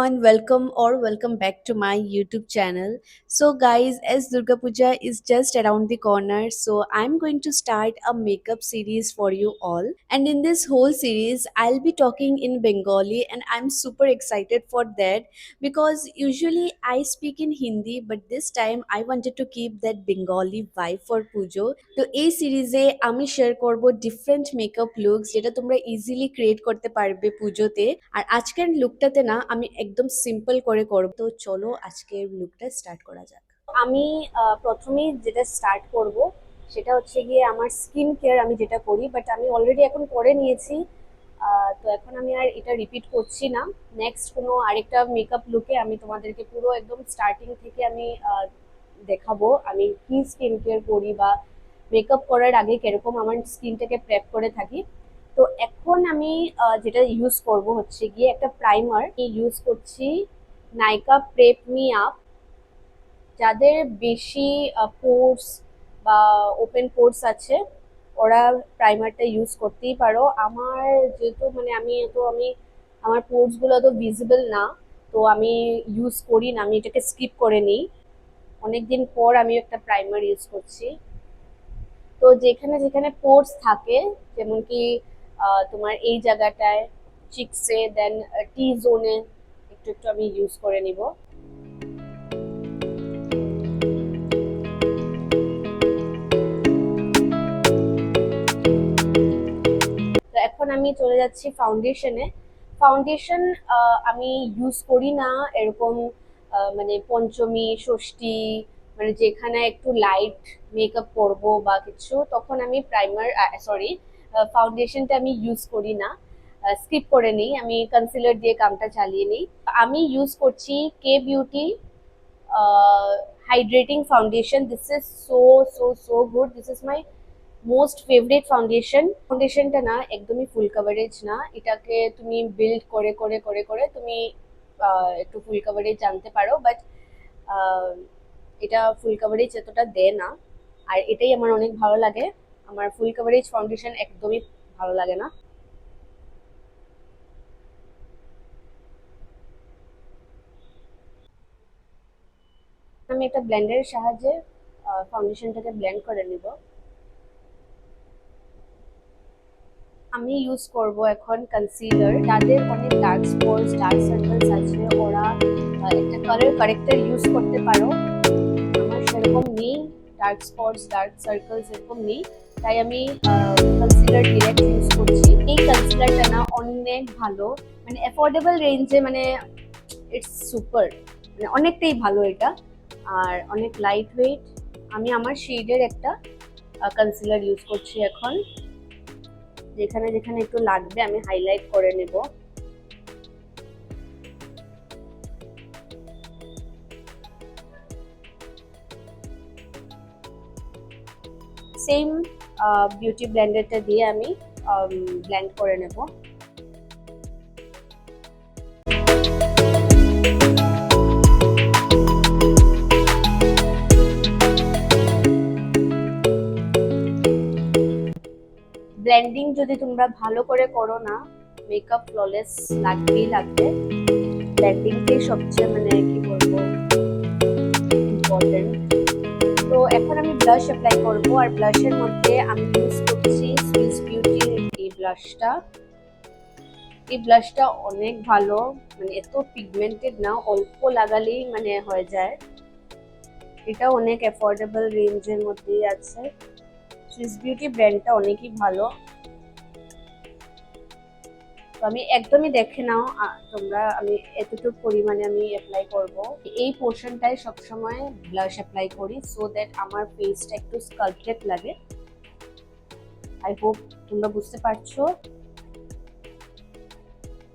everyone, welcome back to my YouTube channel. So guys, as Durga Puja is just around the corner, so I'm going to start a makeup series for you all. And in this whole series, I'll be talking in Bengali and I'm super excited for that because usually I speak in Hindi, but this time I wanted to keep that Bengali vibe for Pujo. তো এই সিরিজে আমি share করব different makeup looks যেটা তোমরা easily create করতে পারবে পুজোতে। আর আজকের লুকটাতে না আমি একদম সিম্পল করে করব। তো চলো আজকের লুকটা স্টার্ট করা যাক। আমি প্রথমেই যেটা স্টার্ট করব সেটা হচ্ছে গিয়ে আমার স্কিন কেয়ার আমি যেটা করি, বাট আমি অলরেডি এখন করে নিয়েছি। তো এখন আমি আর এটা রিপিট করছি না। নেক্সট কোনো আরেকটা মেকআপ লুকে আমি তোমাদেরকে পুরো একদম স্টার্টিং থেকে আমি দেখাবো আমি কি স্কিন কেয়ার করি বা মেকআপ করার আগে কিরকম আমার স্কিনটাকে প্রেপ করে থাকি। তো এখন আমি যেটা ইউজ করব হচ্ছে গিয়ে একটা প্রাইমার ইউজ করছি, নাইকা প্রেপ মি আপ। যাদের বেশি পোর্স বা ওপেন পোর্স আছে ওরা প্রাইমারটা ইউজ করতেই পারো। আমার যেহেতু মানে আমি আমার পোর্স গুলো তো ভিজিবল না, তো আমি ইউজ করি না, আমি এটাকে স্কিপ করে নিই। অনেকদিন পর আমি একটা প্রাইমার ইউজ করছি। তো যেখানে যেখানে পোর্স থাকে, যেমন কি তোমার এই জায়গাটায় চিকসে, দেন টি জোনে একটু একটু আমি ইউজ করে নিব। তো এখন আমি চলে যাচ্ছি ফাউন্ডেশনে। ফাউন্ডেশন আমি ইউজ করি না এরকম মানে পঞ্চমী ষষ্ঠী, মানে যেখানে একটু লাইট মেকআপ করবো বা কিছু, তখন আমি প্রাইমার সরি ফাউন্ডেশনটা আমি ইউজ করি না, স্কিপ করে নিই, আমি কনসিলার দিয়ে কামটা চালিয়ে নিই। আমি ইউজ করছি K beauty hydrating foundation. This is so so so good, this is my most favourite ফাউন্ডেশনটা না একদমই ফুল কভারেজ না, এটাকে তুমি বিল্ড করে করে করে করে তুমি একটু ফুল কভারেজ আনতে পারো, বাট এটা ফুল কভারেজ এতটা দেয় না। আর এটাই আমার অনেক ভালো লাগে, আমার ফুল কভারেজ ফাউন্ডেশন একদমই ভালো লাগে না। আমি একটা ব্লেন্ডারের সাহায্যে ফাউন্ডেশনটাকে ব্লেন্ড করে নিব। আমি ইউজ করব এখন কনসিলার। যাদের অনেক ডার্ক স্পটস ডার্ক সার্কেলস আছে ওরা একটা কালার কারেক্টর ইউজ করতে পারো। আমার সেরকম নেই, ডার্ক স্পটস ডার্ক সার্কেলস এরকম নেই, তাই আমি কনসিলার ডিরেক্ট ইউজ করছি। এই কনসিলারটা না অনেক ভালো, মানে অ্যাফোর্ডেবল রেঞ্জে, মানে ইটস সুপার, মানে অনেকটাই ভালো এটা, আর অনেক লাইট ওয়েট। আমি আমার শেডের একটা কনসিলার ইউজ করছি এখন, যেখানে যেখানে একটু লাগবে আমি হাইলাইট করে নেব। সেম বিউটি ব্লেন্ডারটা দিয়ে আমি ব্লেন্ড করে নেব। ব্লেন্ডিং যদি তোমরা ভালো করে করো না, মেকআপ ফ্ললেস লাগবেই লাগবে। ব্লেন্ডিংটাই সবচেয়ে মানে কি বলবো ইম্পর্টেন্ট। তো এখন আমি ব্লাশ অ্যাপ্লাই করব, আর ব্লাশের মধ্যে আমি ইউজ করছি সুইস বিউটির এই ব্লাশটা। এই ব্লাশটা অনেক ভালো, মানে এত পিগমেন্টেড না, অল্প লাগালেই মানে হয়ে যায়। এটা অনেক অ্যাফোর্ডেবল রেঞ্জের মধ্যেই আছে। সুইস বিউটি ব্র্যান্ডটা অনেকই ভালো। তো আমি একদমই দেখে নাও তোমরা, আমি এতটুকু পরিমাণে আমি অ্যাপ্লাই করব। এই পোর্শনটায় সবসময় ব্লাশ অ্যাপ্লাই করি সো দ্যাট আমার ফেসটা একটু স্কাল্পটেড লাগে। আই হোপ তোমরা বুঝতে পারছো,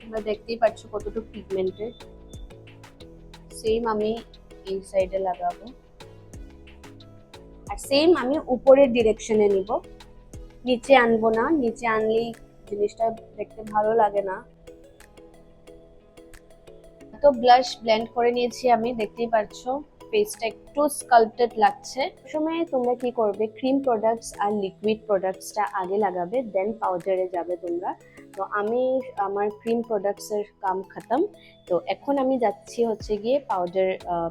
তোমরা দেখতেই পাচ্ছ কতটুকু পিগমেন্টেড। সেম আমি এই সাইডে লাগাবো, আর সেম আমি উপরের ডিরেকশনে নিব, নিচে আনবো না, নিচে আনলেই জিনিসটা দেখতে ভালো লাগে না। তো ব্লাশ ব্লেন্ড করে নিয়েছি আমি, দেখতেই পাচ্ছো ফেসটা একটু স্কাল্পটেড লাগছে। সময় তোমরা কি করবে, ক্রিম প্রোডাক্টস আর লিকুইড প্রোডাক্টসটা আগে লাগাবে, দেন পাউডারে যাবে তোমরা। তো আমি আমার ক্রিম প্রোডাক্টসের কাম খতম। তো এখন আমি যাচ্ছি হচ্ছে গিয়ে পাউডার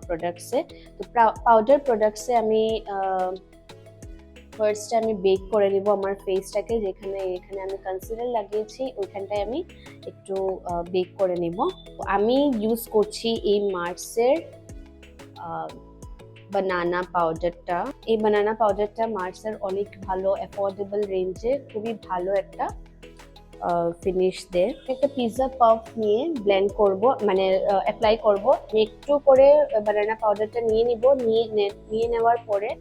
প্রোডাক্টসে। তো পাউডার প্রোডাক্টসে আমি ফার্স্টে আমি বেক করে নিব আমার ফেসটাকে, যেখানে এখানে আমি কনসিলার লাগিয়েছি ওইখানটায় আমি একটু বেক করে নিব। আমি ইউজ করছি এই মার্সের বানানা পাউডারটা। এই বানানা পাউডারটা মার্সের অনেক ভালো, অ্যাফোর্ডেবল রেঞ্জে খুবই ভালো একটা ফিনিশ দেয়। একটা পিৎজা পাফ নিয়ে ব্লেন্ড করব, মানে অ্যাপ্লাই করব। আমি একটু করে বানানা পাউডারটা নিয়ে নিব, নিয়ে নেওয়ার পরে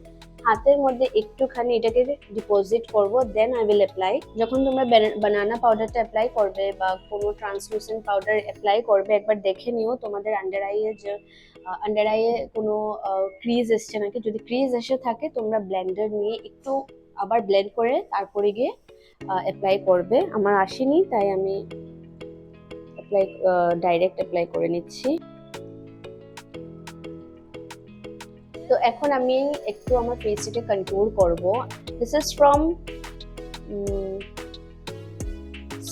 হাতের মধ্যে একটুখানি এটাকে ডিপোজিট করব, দেন আই উইল অ্যাপ্লাই। যখন তোমরা বানানা পাউডারটা অ্যাপ্লাই করবে বা কোনো ট্রান্সলুসেন্ট পাউডার অ্যাপ্লাই করবে, একবার দেখে নিও তোমাদের আন্ডার আইয়ে কোনো ক্রিজ এসছে নাকি। যদি ক্রিজ এসে থাকে তোমরা ব্লেন্ডার নিয়ে একটু আবার ব্লেন্ড করে তারপরে গিয়ে অ্যাপ্লাই করবে। আমার আসেনি তাই আমি ডাইরেক্ট অ্যাপ্লাই করে নিচ্ছি। তো এখন আমি একটু আমার ফেসটাকে কন্ট্রোল করব। This is from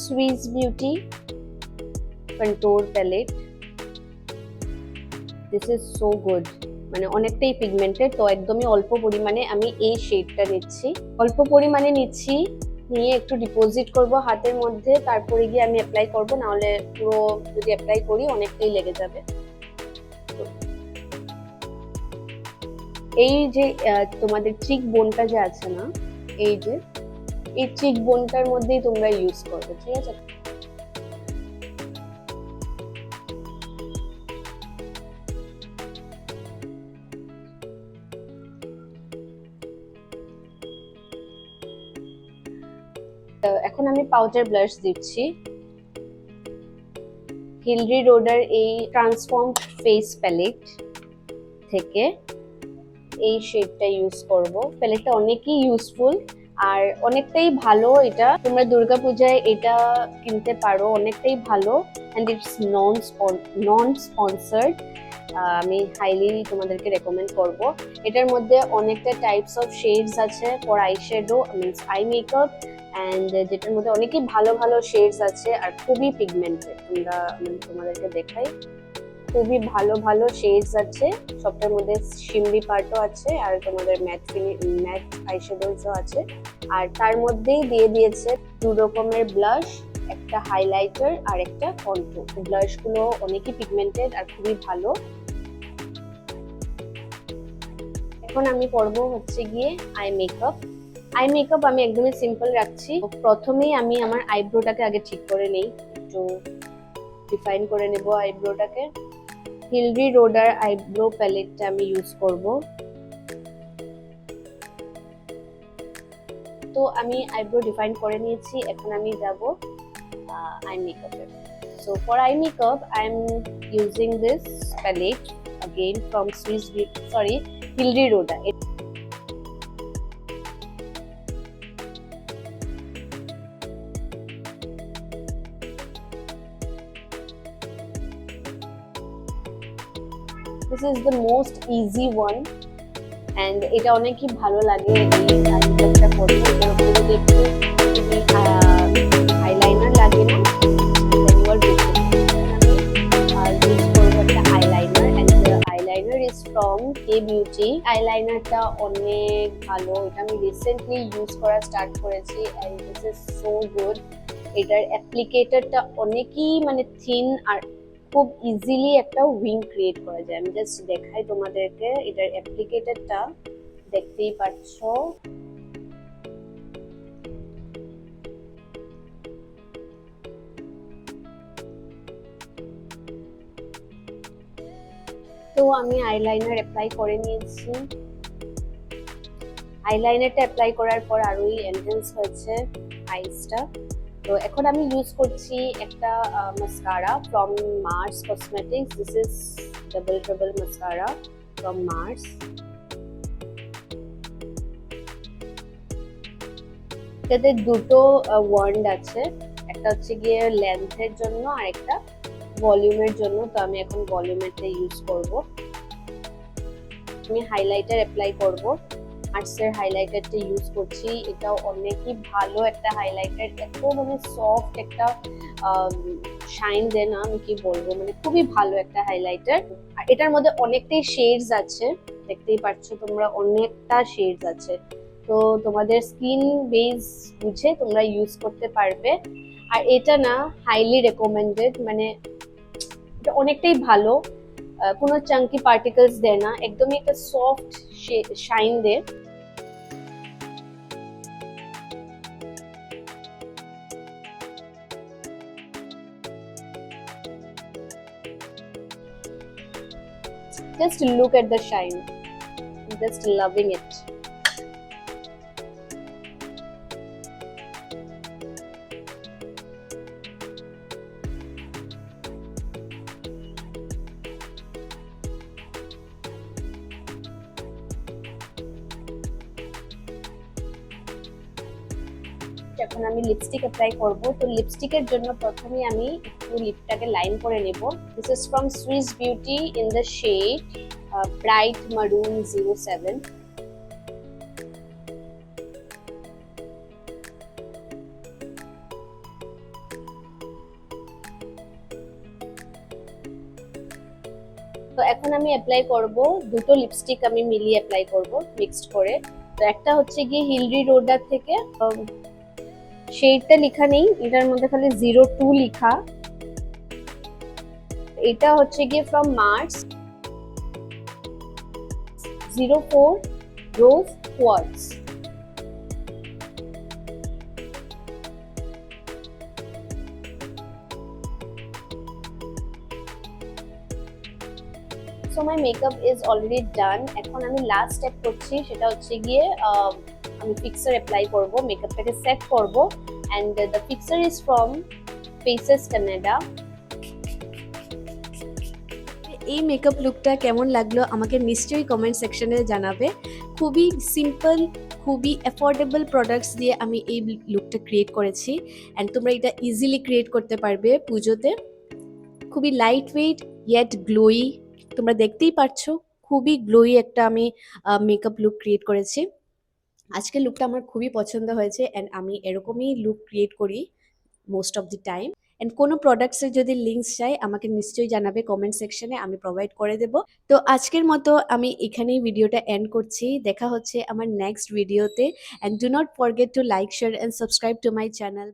Swiss beauty control palette. This is so good, মানে অনেকটাই পিগমেন্টেড। তো একদমই অল্প পরিমাণে আমি এই শেডটা নিচ্ছি, অল্প পরিমাণে নিচ্ছি, নিয়ে একটু ডিপোজিট করব হাতের মধ্যে, তারপরে গিয়ে আমি অ্যাপ্লাই করব, নাহলে পুরো যদি অ্যাপ্লাই করি অনেকটাই লেগে যাবে। এই যে তোমাদের চিক বোনটা যে আছে না, এই যে এই চিক বোনটার মধ্যেই তোমরা ইউজ করবে, ঠিক আছে? এখন আমি পাউডার ব্লাশ দিচ্ছি। হিলরি রোডার এই ট্রান্সফর্ম ফেস প্যালেট থেকে এই শেডটা ইউজ করব। প্যালেটটা অনেকই ইউজফুল আর অনেকটাই ভালো। এটা তোমরা দুর্গাপূজায় এটা কিনতে পারো, অনেকটাই ভালো। And it's non sponsored. আমি হাইলি তোমাদেরকে রেকমেন্ড করব। এটার মধ্যে অনেকটা টাইপস অফ শেডস আছে for eye shadow, means eye makeup, and যেটার মধ্যে অনেকই ভালো ভালো শেডস আছে আর খুবই পিগমেন্টেড। আমি তোমাদেরকে দেখাই, খুবই ভালো ভালো শেডস আছে। সবটার মধ্যে শিমরি পার্টও আছে আর তোমাদের ম্যাট আইশ্যাডোজও আছে। আর তার মধ্যেই দিয়ে দিয়েছে 2 রকমের ব্লাশ, একটা হাইলাইটার আর একটা কন্ট্যুর। ব্লাশগুলো অনেকই পিগমেন্টেড আর খুবই ভালো। এখন আমি করব হচ্ছে গিয়ে আই মেকআপ। আমি একদমই সিম্পল রাখছি। প্রথমেই আমি আমার আইব্রোটাকে আগে ঠিক করে নেই, একটু ডিফাইন করে নেব আইব্রোটাকে। হিলরি রোডার আইব্রো প্যালেটটা আমি ইউজ করব। তো আমি আইব্রো ডিফাইন করে নিয়েছি, এখন আমি যাব I মেকআপে। So for eye makeup, I'm using this palette again from Hilri Rhoda. This is the most easy one and এটা অনেকই ভালো লাগে এই আইমেকআপটা করতে। এর উপরে যদি একটু তুমি আইলাইনার লাগিয়ে নাও, then you are good to go। আমি ইউজ করবো একটা eyeliner, and the eyeliner is from K Beauty। আইলাইনারটা অনেক ভালো, এটা আমি রিসেন্টলি ইউজ করা স্টার্ট করেছি and this is so good। এটার অ্যাপ্লিকেটরটা অনেকই মানে থিন আর খুব ইজিলি একটা উইং ক্রিয়েট করা যায়। আমি জাস্ট দেখাই তোমাদেরকে, এটার অ্যাপ্লিকেটরটা দেখতেই পাচ্ছ। তো আমি আইলাইনার অ্যাপ্লাই করে নিয়েছি। আইলাইনারটা অ্যাপ্লাই করার পর আরোই এনহ্যান্স হয়েছে আইসটা। তো এখন আমি ইউজ করছি একটা mascara from Mars Cosmetics. This is double mascara from Mars. এটাতে দুটো ওয়ান্ড আছে, একটা হচ্ছে গিয়ে লেন্থের জন্য আর একটা ভলিউমের জন্য। তো আমি এখন ভলিউমেরটা ইউজ করব। আমি হাইলাইটার অ্যাপ্লাই করব। আর্টসের হাইলাইটারটা ইউজ করছি। এটাও অনেকই ভালো একটা হাইলাইটার, এত মানে সফট একটা শাইন দেয় না, আমি কি বলবো, মানে খুবই ভালো একটা হাইলাইটার। আর এটার মধ্যে অনেকটাই শেডস আছে, দেখতেই পাচ্ছ তোমরা, অনেকটা শেডস আছে। তো তোমাদের স্কিন বেস বুঝে তোমরা ইউজ করতে পারবে। আর এটা না হাইলি রেকমেন্ডেড, মানে এটা অনেকটাই ভালো, কোনো চাঙ্কি পার্টিকেলস দেয় না, একদমই একটা সফট শাইন দেয়। Just look at the shine. I'm just loving it. এখন আমি লিপস্টিক অ্যাপ্লাই করব। তো লিপস্টিকের জন্য প্রথমে আমি একটু লিপটাকে লাইন করে নেব। This is from Swiss Beauty in the shade bright maroon 07। তো এখন আমি অ্যাপ্লাই করব, দুটো লিপস্টিক আমি মিলিয়ে অ্যাপ্লাই করব মিক্সড করে। তো একটা হচ্ছে গিয়ে হিলরি রোডার থেকে, শেডটা লেখা নেই, এটার মধ্যে খালি 02 লেখা। এটা হচ্ছে গিয়ে from Mars 04 rose quartz. So my makeup is already done. এখন আমি লাস্ট স্টেপ করছি, সেটা হচ্ছে গিয়ে আমি ফিক্সার অ্যাপ্লাই করব, মেকআপটাকে সেট করব। And the fixer is from faces Canada. এই মেকআপ লুকটা কেমন লাগলো আমাকে নিশ্চয়ই কমেন্ট সেকশনে জানাবে। খুবই সিম্পল, খুবই অ্যাফোর্ডেবল প্রোডাক্টস দিয়ে আমি এই লুকটা ক্রিয়েট করেছি। অ্যান্ড তোমরা এটা ইজিলি ক্রিয়েট করতে পারবে পুজোতে। খুবই লাইট ওয়েট ইয়েট গ্লোই, তোমরা দেখতেই পারছো খুবই গ্লোই একটা আমি মেকআপ লুক ক্রিয়েট করেছি। আজকের লুকটা আমার খুবই পছন্দ হয়েছে, অ্যান্ড আমি এরকমই লুক ক্রিয়েট করি most of the time. And কোনো প্রোডাক্টসের যদি লিঙ্কস চাই আমাকে নিশ্চয়ই জানাবে কমেন্ট সেকশনে, আমি প্রোভাইড করে দেবো। তো আজকের মতো আমি এখানেই ভিডিওটা এন্ড করছি। দেখা হচ্ছে আমার নেক্সট ভিডিওতে। And do not forget to like, share and subscribe to my channel.